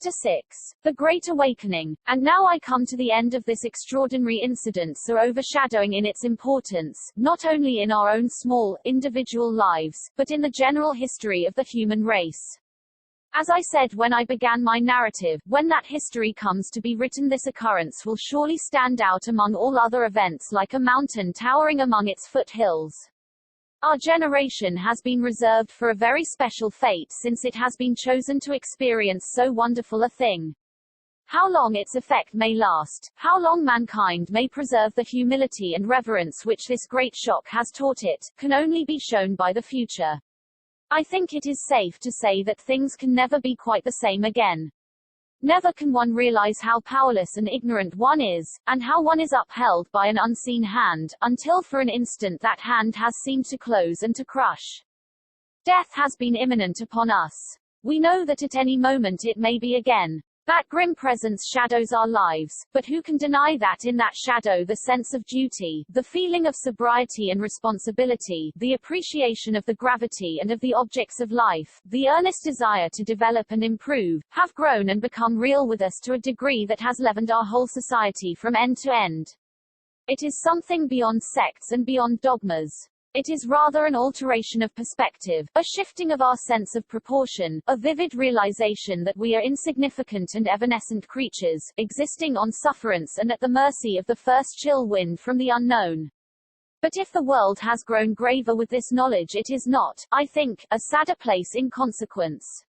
Chapter 6. The Great Awakening. And now I come to the end of this extraordinary incident, so overshadowing in its importance, not only in our own small, individual lives, but in the general history of the human race. As I said when I began my narrative, when that history comes to be written, this occurrence will surely stand out among all other events like a mountain towering among its foothills. Our generation has been reserved for a very special fate since it has been chosen to experience so wonderful a thing. How long its effect may last, how long mankind may preserve the humility and reverence which this great shock has taught it, can only be shown by the future. I think it is safe to say that things can never be quite the same again. Never can one realize how powerless and ignorant one is, and how one is upheld by an unseen hand, until for an instant that hand has seemed to close and to crush. Death has been imminent upon us. We know that at any moment it may be again. That grim presence shadows our lives, but who can deny that in that shadow the sense of duty, the feeling of sobriety and responsibility, the appreciation of the gravity and of the objects of life, the earnest desire to develop and improve, have grown and become real with us to a degree that has leavened our whole society from end to end. It is something beyond sects and beyond dogmas. It is rather an alteration of perspective, a shifting of our sense of proportion, a vivid realization that we are insignificant and evanescent creatures, existing on sufferance and at the mercy of the first chill wind from the unknown. But if the world has grown graver with this knowledge, it is not, I think, a sadder place in consequence.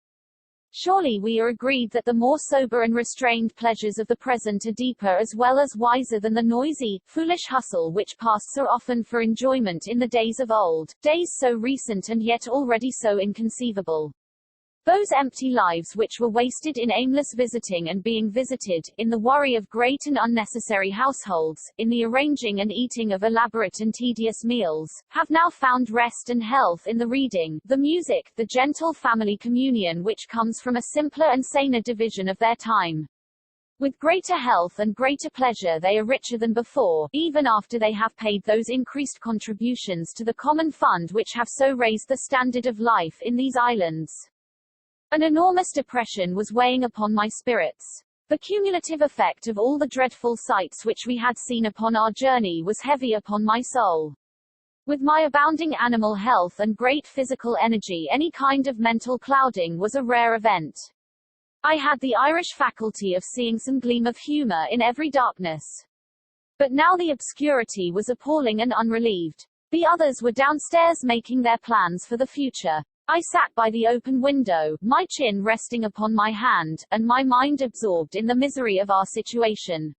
Surely we are agreed that the more sober and restrained pleasures of the present are deeper as well as wiser than the noisy, foolish hustle which passed so often for enjoyment in the days of old, days so recent and yet already so inconceivable. Those empty lives which were wasted in aimless visiting and being visited, in the worry of great and unnecessary households, in the arranging and eating of elaborate and tedious meals, have now found rest and health in the reading, the music, the gentle family communion which comes from a simpler and saner division of their time. With greater health and greater pleasure they are richer than before, even after they have paid those increased contributions to the common fund which have so raised the standard of life in these islands. An enormous depression was weighing upon my spirits. The cumulative effect of all the dreadful sights which we had seen upon our journey was heavy upon my soul. With my abounding animal health and great physical energy, any kind of mental clouding was a rare event. I had the Irish faculty of seeing some gleam of humor in every darkness. But now the obscurity was appalling and unrelieved. The others were downstairs making their plans for the future. I sat by the open window, my chin resting upon my hand, and my mind absorbed in the misery of our situation.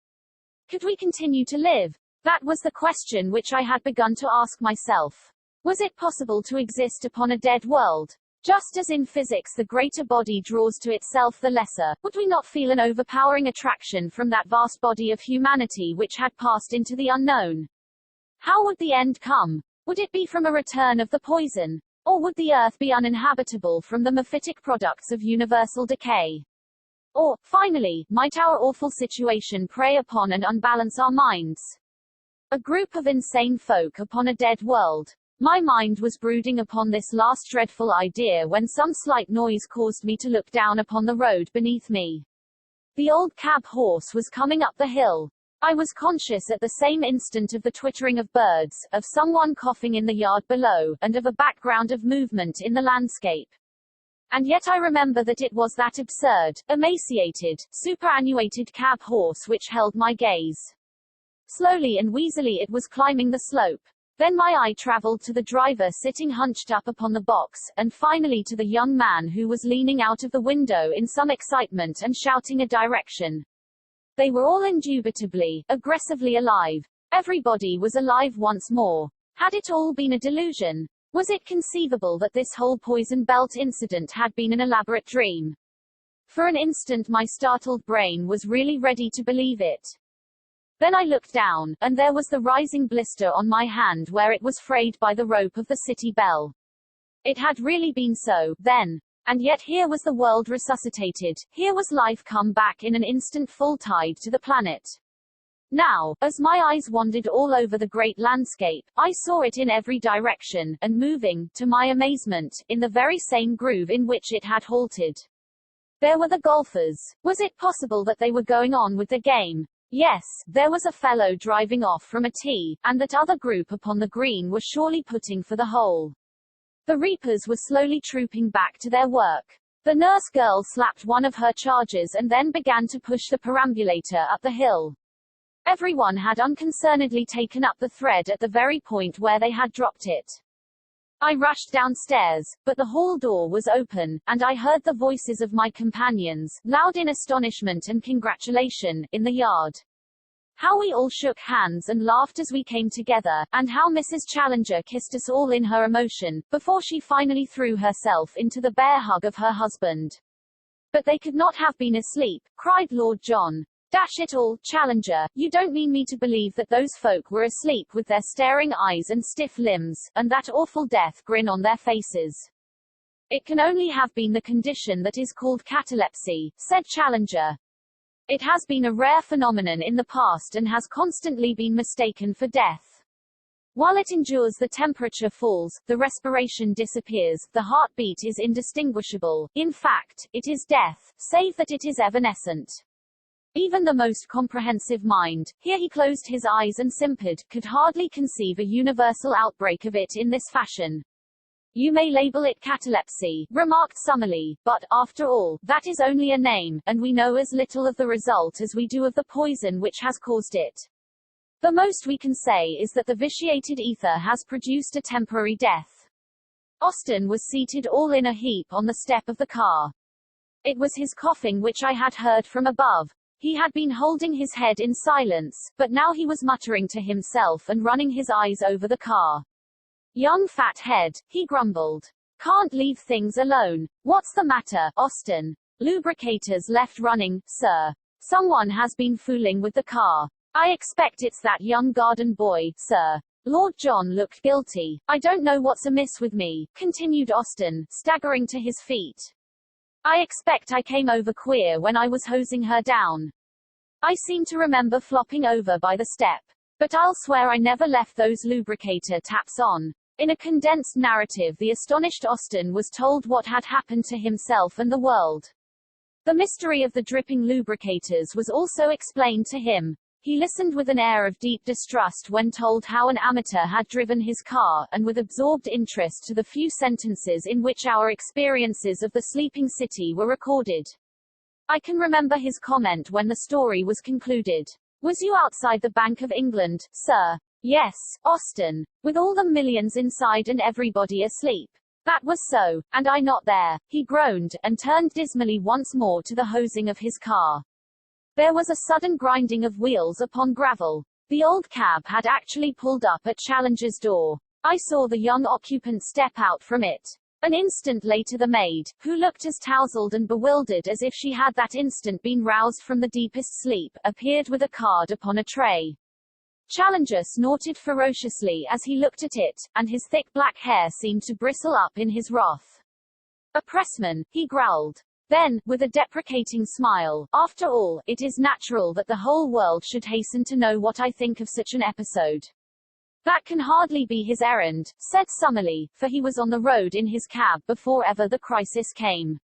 Could we continue to live? That was the question which I had begun to ask myself. Was it possible to exist upon a dead world? Just as in physics the greater body draws to itself the lesser, would we not feel an overpowering attraction from that vast body of humanity which had passed into the unknown? How would the end come? Would it be from a return of the poison? Or would the earth be uninhabitable from the mephitic products of universal decay? Or, finally, might our awful situation prey upon and unbalance our minds? A group of insane folk upon a dead world. My mind was brooding upon this last dreadful idea when some slight noise caused me to look down upon the road beneath me. The old cab horse was coming up the hill. I was conscious at the same instant of the twittering of birds, of someone coughing in the yard below, and of a background of movement in the landscape. And yet I remember that it was that absurd, emaciated, superannuated cab horse which held my gaze. Slowly and wheezily it was climbing the slope. Then my eye traveled to the driver sitting hunched up upon the box, and finally to the young man who was leaning out of the window in some excitement and shouting a direction. They were all indubitably, aggressively alive. Everybody was alive once more. Had it all been a delusion? Was it conceivable that this whole poison belt incident had been an elaborate dream? For an instant my startled brain was really ready to believe it. Then I looked down, and there was the rising blister on my hand where it was frayed by the rope of the city bell. It had really been so, then. And yet here was the world resuscitated, here was life come back in an instant full tide to the planet. Now, as my eyes wandered all over the great landscape, I saw it in every direction, and moving, to my amazement, in the very same groove in which it had halted. There were the golfers. Was it possible that they were going on with the game? Yes, there was a fellow driving off from a tee, and that other group upon the green were surely putting for the hole. The reapers were slowly trooping back to their work. The nurse girl slapped one of her charges and then began to push the perambulator up the hill. Everyone had unconcernedly taken up the thread at the very point where they had dropped it. I rushed downstairs, but the hall door was open, and I heard the voices of my companions, loud in astonishment and congratulation, in the yard. How we all shook hands and laughed as we came together, and how Mrs. Challenger kissed us all in her emotion, before she finally threw herself into the bear hug of her husband. But they could not have been asleep, cried Lord John. Dash it all, Challenger, you don't mean me to believe that those folk were asleep with their staring eyes and stiff limbs, and that awful death grin on their faces. It can only have been the condition that is called catalepsy, said Challenger. It has been a rare phenomenon in the past and has constantly been mistaken for death. While it endures, the temperature falls, the respiration disappears, the heartbeat is indistinguishable. In fact, it is death, save that it is evanescent. Even the most comprehensive mind, here he closed his eyes and simpered, could hardly conceive a universal outbreak of it in this fashion. You may label it catalepsy, remarked Summerlee, but, after all, that is only a name, and we know as little of the result as we do of the poison which has caused it. The most we can say is that the vitiated ether has produced a temporary death. Austin was seated all in a heap on the step of the car. It was his coughing which I had heard from above. He had been holding his head in silence, but now he was muttering to himself and running his eyes over the car. Young fat head, he grumbled. Can't leave things alone. What's the matter, Austin? Lubricators left running, sir. Someone has been fooling with the car. I expect it's that young garden boy, sir. Lord John looked guilty. I don't know what's amiss with me, continued Austin, staggering to his feet. I expect I came over queer when I was hosing her down. I seem to remember flopping over by the step. But I'll swear I never left those lubricator taps on. In a condensed narrative, the astonished Austin was told what had happened to himself and the world. The mystery of the dripping lubricators was also explained to him. He listened with an air of deep distrust when told how an amateur had driven his car, and with absorbed interest to the few sentences in which our experiences of the sleeping city were recorded. I can remember his comment when the story was concluded. Was you outside the Bank of England, sir? Yes, Austin. With all the millions inside and everybody asleep. That was so, and I not there, he groaned, and turned dismally once more to the hosing of his car. There was a sudden grinding of wheels upon gravel. The old cab had actually pulled up at Challenger's door. I saw the young occupant step out from it. An instant later the maid, who looked as tousled and bewildered as if she had that instant been roused from the deepest sleep, appeared with a card upon a tray. Challenger snorted ferociously as he looked at it, and his thick black hair seemed to bristle up in his wrath. A pressman, he growled. Then, with a deprecating smile, after all, it is natural that the whole world should hasten to know what I think of such an episode. That can hardly be his errand, said Summerlee, for he was on the road in his cab before ever the crisis came.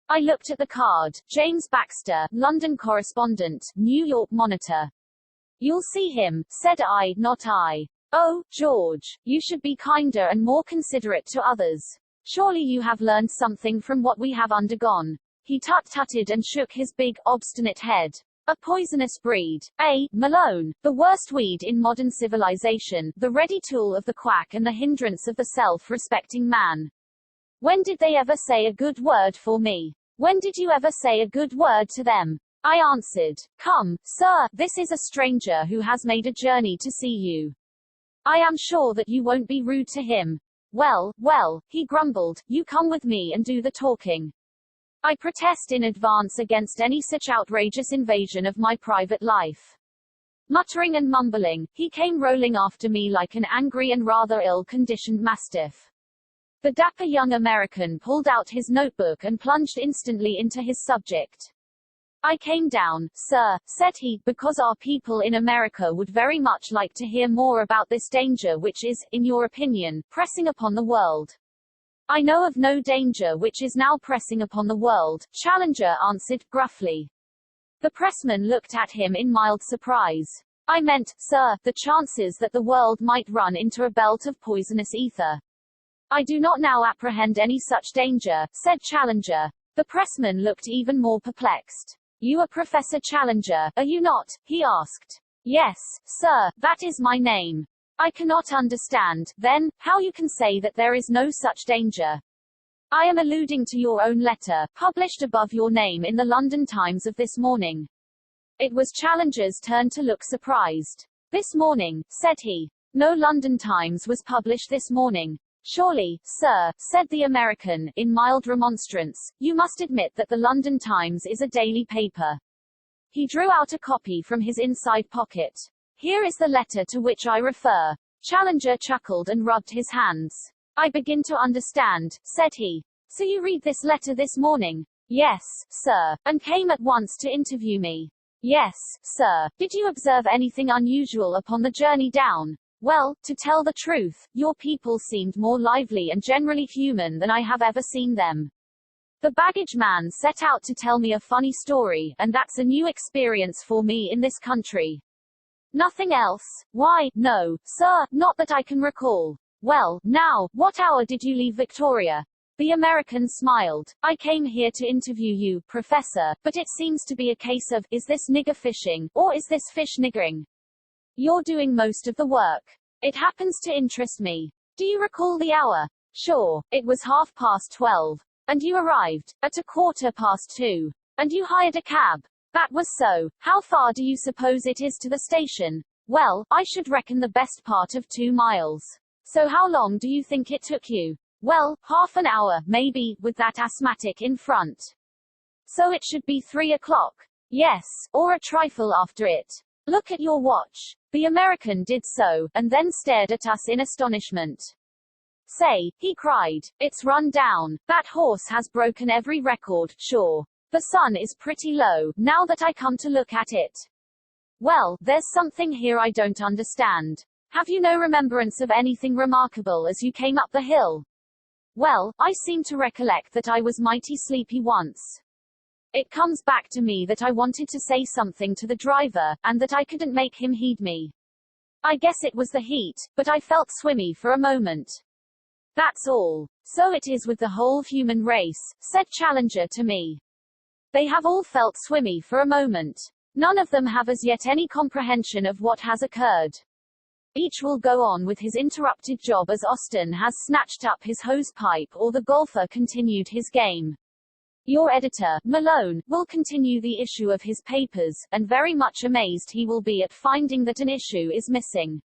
I looked at the card. James Baxter, London correspondent, New York Monitor. You'll see him, said I, not I. Oh, George, you should be kinder and more considerate to others. Surely you have learned something from what we have undergone. He tut-tutted and shook his big, obstinate head. A poisonous breed. Malone. The worst weed in modern civilization, the ready tool of the quack and the hindrance of the self-respecting man. When did they ever say a good word for me? When did you ever say a good word to them? I answered, come, sir, this is a stranger who has made a journey to see you. I am sure that you won't be rude to him. Well, he grumbled, you come with me and do the talking. I protest in advance against any such outrageous invasion of my private life. Muttering and mumbling, he came rolling after me like an angry and rather ill-conditioned mastiff. The dapper young American pulled out his notebook and plunged instantly into his subject. I came down, sir, said he, because our people in America would very much like to hear more about this danger which is, in your opinion, pressing upon the world. I know of no danger which is now pressing upon the world, Challenger answered, gruffly. The pressman looked at him in mild surprise. I meant, sir, the chances that the world might run into a belt of poisonous ether. I do not now apprehend any such danger, said Challenger. The pressman looked even more perplexed. You are Professor Challenger, are you not? He asked. Yes, sir, that is my name. I cannot understand, then, how you can say that there is no such danger. I am alluding to your own letter, published above your name in the London Times of this morning. It was Challenger's turn to look surprised. This morning, said he. No London Times was published this morning. Surely, sir, said the American, in mild remonstrance, you must admit that the London Times is a daily paper. He drew out a copy from his inside pocket. Here is the letter to which I refer. Challenger chuckled and rubbed his hands. I begin to understand, said he. So you read this letter this morning? Yes, sir, and came at once to interview me. Yes, sir. Did you observe anything unusual upon the journey down? Well, to tell the truth, your people seemed more lively and generally human than I have ever seen them. The baggage man set out to tell me a funny story, and that's a new experience for me in this country. Nothing else? Why, no, sir, not that I can recall. Well, now, what hour did you leave Victoria? The American smiled. I came here to interview you, Professor, but it seems to be a case of, is this nigger fishing, or is this fish niggering? You're doing most of the work. It happens to interest me. Do you recall the hour? Sure, it was 12:30. And you arrived at 2:15. And you hired a cab. That was so. How far do you suppose it is to the station? Well, I should reckon the best part of 2 miles. So how long do you think it took you? Well, half an hour, maybe, with that asthmatic in front. So it should be 3 o'clock. Yes, or a trifle after it. Look at your watch. The American did so, and then stared at us in astonishment. Say, he cried, it's run down. That horse has broken every record, sure. The sun is pretty low, now that I come to look at it. Well, there's something here I don't understand. Have you no remembrance of anything remarkable as you came up the hill? Well, I seem to recollect that I was mighty sleepy once. It comes back to me that I wanted to say something to the driver, and that I couldn't make him heed me. I guess it was the heat, but I felt swimmy for a moment. That's all. So it is with the whole human race, said Challenger to me. They have all felt swimmy for a moment. None of them have as yet any comprehension of what has occurred. Each will go on with his interrupted job as Austin has snatched up his hose pipe or the golfer continued his game. Your editor, Malone, will continue the issue of his papers, and very much amazed he will be at finding that an issue is missing.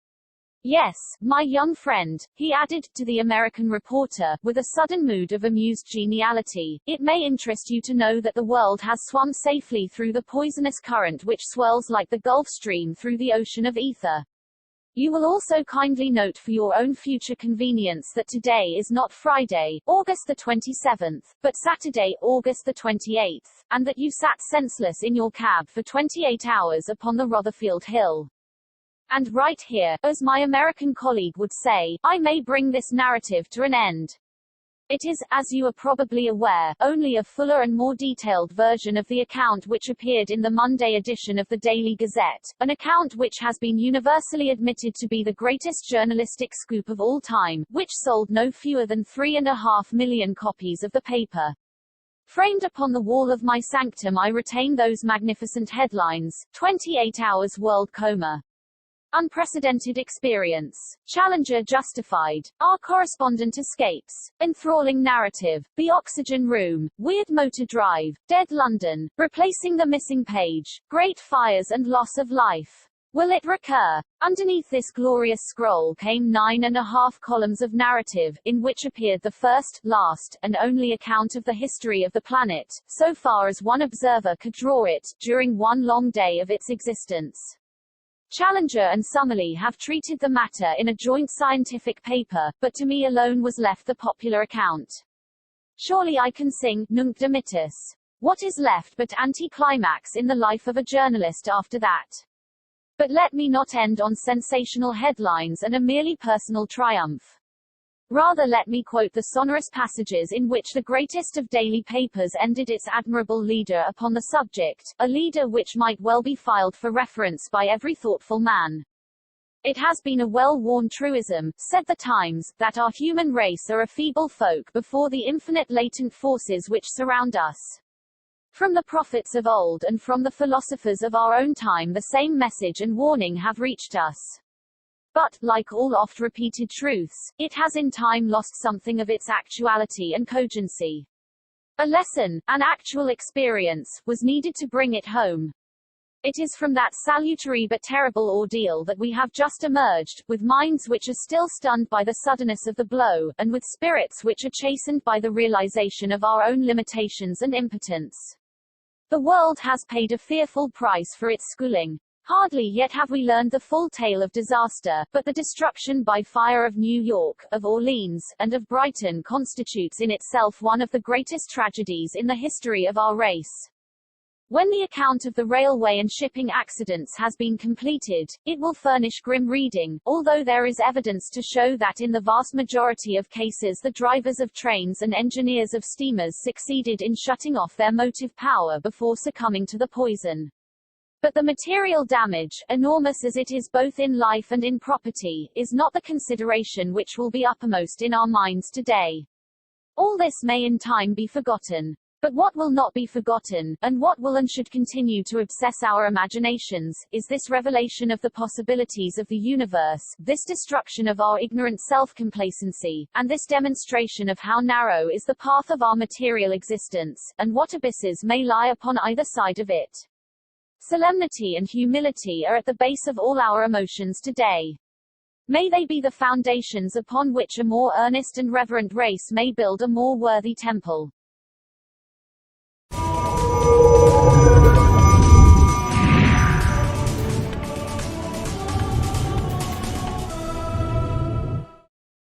Yes, my young friend, he added, to the American reporter, with a sudden mood of amused geniality, it may interest you to know that the world has swum safely through the poisonous current which swirls like the Gulf Stream through the ocean of ether. You will also kindly note for your own future convenience that today is not Friday, August the 27th, but Saturday, August the 28th, and that you sat senseless in your cab for 28 hours upon the Rotherfield Hill. And right here, as my American colleague would say, I may bring this narrative to an end. It is, as you are probably aware, only a fuller and more detailed version of the account which appeared in the Monday edition of the Daily Gazette, an account which has been universally admitted to be the greatest journalistic scoop of all time, which sold no fewer than 3.5 million copies of the paper. Framed upon the wall of my sanctum I retain those magnificent headlines, 28 hours world coma. Unprecedented experience. Challenger justified. Our correspondent escapes. Enthralling narrative. The oxygen room. Weird motor drive. Dead London. Replacing the missing page. Great fires and loss of life. Will it recur? Underneath this glorious scroll came 9.5 columns of narrative, in which appeared the first, last, and only account of the history of the planet, so far as one observer could draw it, during one long day of its existence. Challenger and Summerlee have treated the matter in a joint scientific paper, but to me alone was left the popular account. Surely I can sing, Nunc Dimittis. What is left but anticlimax in the life of a journalist after that? But let me not end on sensational headlines and a merely personal triumph. Rather let me quote the sonorous passages in which the greatest of daily papers ended its admirable leader upon the subject, a leader which might well be filed for reference by every thoughtful man. It has been a well-worn truism, said the Times, that our human race are a feeble folk before the infinite latent forces which surround us. From the prophets of old and from the philosophers of our own time the same message and warning have reached us. But, like all oft-repeated truths, it has in time lost something of its actuality and cogency. A lesson, an actual experience, was needed to bring it home. It is from that salutary but terrible ordeal that we have just emerged, with minds which are still stunned by the suddenness of the blow, and with spirits which are chastened by the realization of our own limitations and impotence. The world has paid a fearful price for its schooling. Hardly yet have we learned the full tale of disaster, but the destruction by fire of New York, of Orleans, and of Brighton constitutes in itself one of the greatest tragedies in the history of our race. When the account of the railway and shipping accidents has been completed, it will furnish grim reading, although there is evidence to show that in the vast majority of cases the drivers of trains and engineers of steamers succeeded in shutting off their motive power before succumbing to the poison. But the material damage, enormous as it is both in life and in property, is not the consideration which will be uppermost in our minds today. All this may in time be forgotten. But what will not be forgotten, and what will and should continue to obsess our imaginations, is this revelation of the possibilities of the universe, this destruction of our ignorant self-complacency, and this demonstration of how narrow is the path of our material existence, and what abysses may lie upon either side of it. Solemnity and humility are at the base of all our emotions today. May they be the foundations upon which a more earnest and reverent race may build a more worthy temple.